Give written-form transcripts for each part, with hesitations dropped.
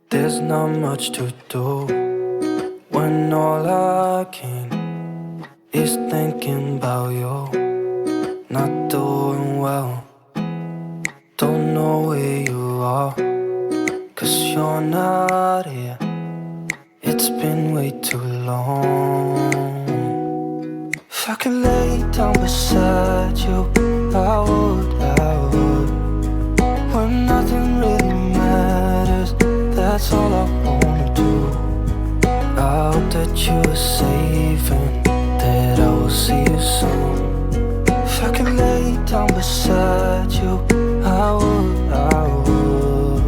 There's not much to do when all I can is thinking about you. Not doing well, don't know where you are, 'cause you're not here. It's been way too long. If I could lay down beside you, I would. When nothing really matters, that's all I wanna do. I hope that you are safe and that I will see you soon. If I could lay down beside you, I would. I would.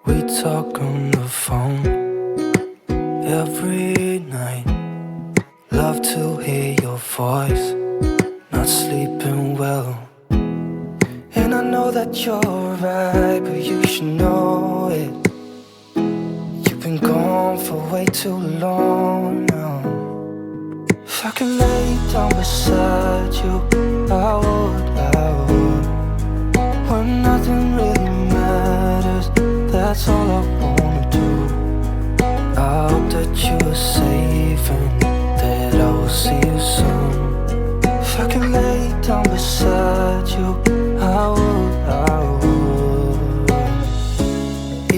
We talk on the phone every night. Love to hear your voice. Not sleeping well, and I know that you're right, but you should know it. You've been gone for way too long now. If I could lay down beside you, I would. When nothing really matters, that's all I wanna do. I hope that you are safe and that I will see you soon. If I could lay down beside you, I would.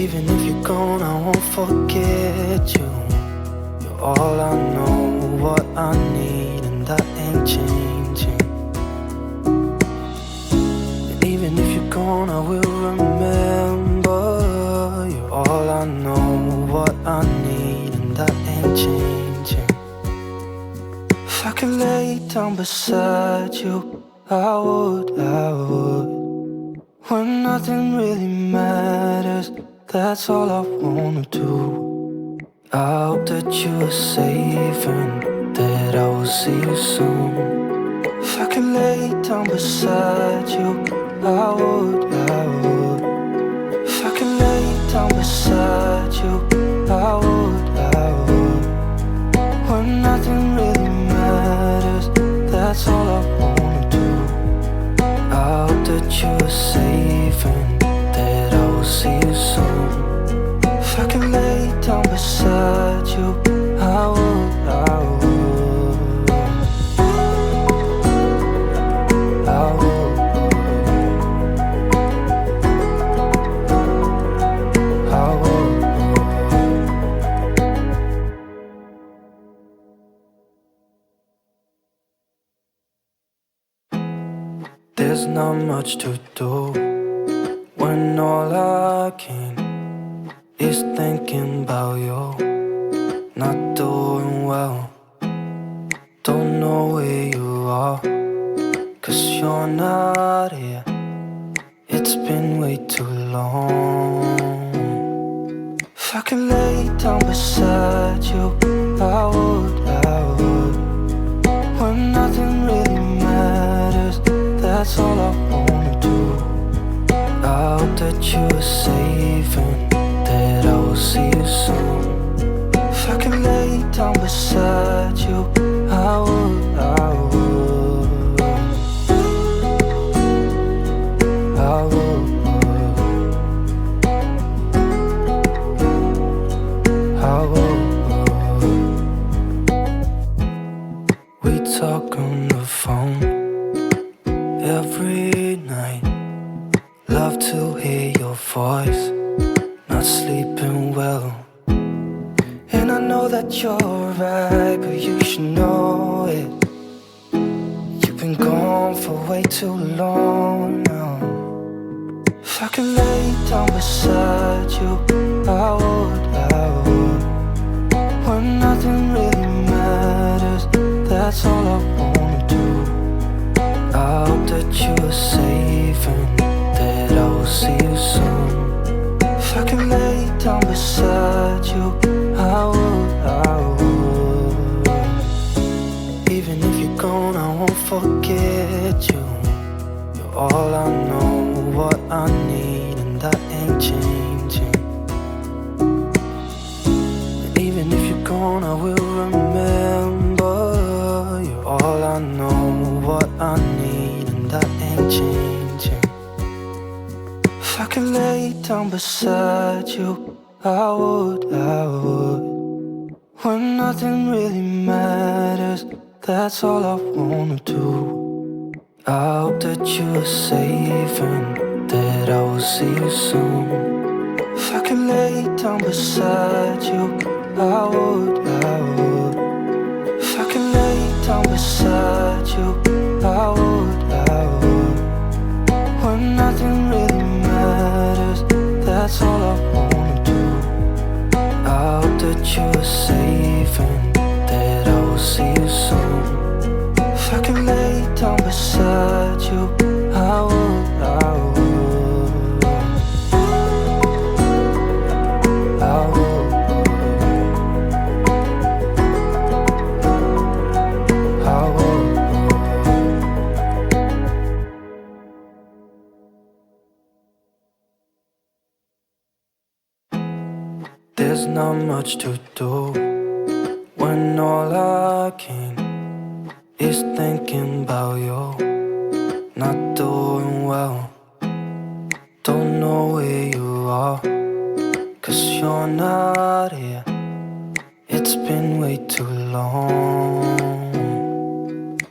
Even if you're gone, I won't forget you. You're all I know, what I need, and that ain't changing. And even if you're gone, I will remember. You're all I know, what I need, and that ain't changing. If I could lay down beside you, I would. When nothing really matters, that's all I wanna do. I hope that you are safe and that I will see you soon. If I could lay down beside you, I would. If I could lay down beside you, I would. When nothing really matters, that's all I wanna do. I hope that you are safe and that I will see you soon. If I could lay down beside you, I would. I would. I would. I would. There's not much to do when all I can is thinking about you. Not doing well, don't know where you are, 'cause you're not here. It's been way too long. If I could lay down beside you, I would. When nothing really matters, that's all I wanna do. I hope that you are safe and that I will see you soon. If I could lay down beside you, I would. I would. I would. I would. We talk on the phone every night. Love to hear your voice. Not sleeping well, and I know that you're right, but you should know it. You've been gone for way too long now. If I could lay down beside you, I would. When nothing really matters, that's all I wanna do. I hope that you are safe and that I will see you soon. If I could lay down beside you, I would. Even if you're gone, I won't forget you. You're all I know, what I need, and that ain't changing. And even if you're gone, gone, I will remember. You're all I know, what I need, and that ain't changing. If I could lay down beside you, I would. When nothing really matters, that's all I wanna do. I hope that you are safe and that I will see you soon. If I could lay down beside you, I would. If I could lay down beside you, I would. When nothing really matters, that's all I wanna do. I hope that you are safe and that I will see you soon. If I could lay down beside you, I would. There's not much to do when all I can is thinking about you. Not doing well, don't know where you are, 'cause you're not here. It's been way too long.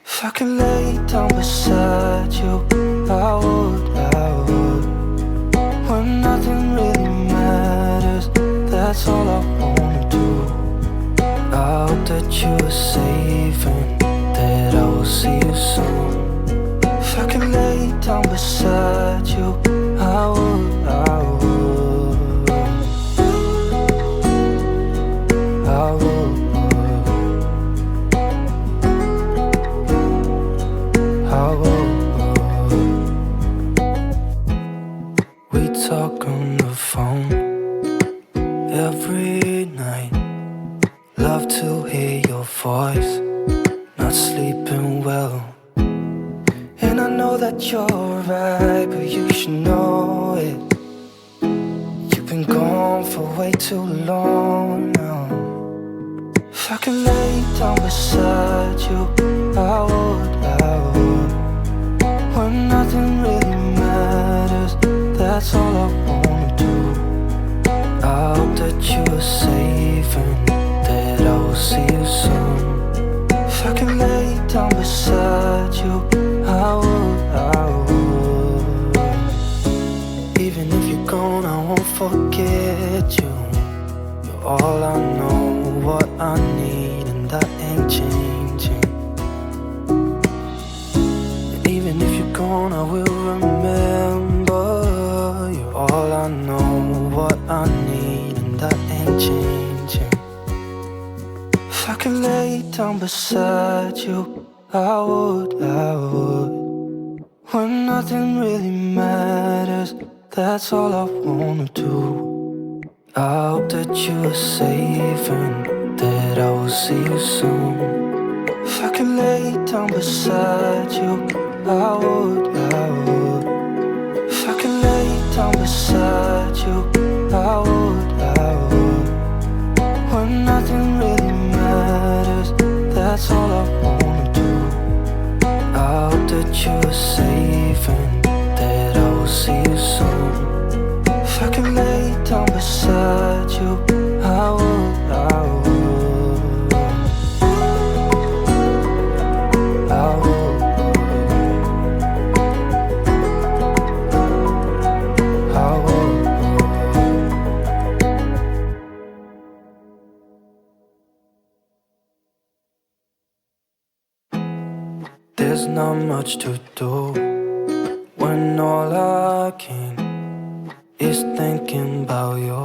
If I could lay down beside you, I would. When nothing really matters, that's all I wanna do. I hope that you are safe and that I will see you soon. If I could lay down beside you, I would. I would. I would. We talk on the phone every night. Love to hear your voice. Not sleeping well, and I know that you're right, but you should know it. You've been gone for way too long now. If I could lay down beside you, I would. When nothing really matters, that's all I wanna do. I hope that you are safe and that I will see you soon. If I could lay down beside you, I would. Even if you're gone, I won't forget you. You're all I know, what I need, and that ain't changing. And even if you're gone, I will remember. You're all I know, what I need, and that ain't changing. If I could lay down beside you, I would. When nothing really matters, that's all I wanna do. I hope that you are safe and that I will see you soon. If I could lay down beside you, I would. If I could lay down beside you, I would. When nothing really matters, that's all I wanna do. I hope that you are safe and that I will see you soon. If I could lay down beside you, I would. I would. I would. I would. There's not much to do when all I can is thinking about you.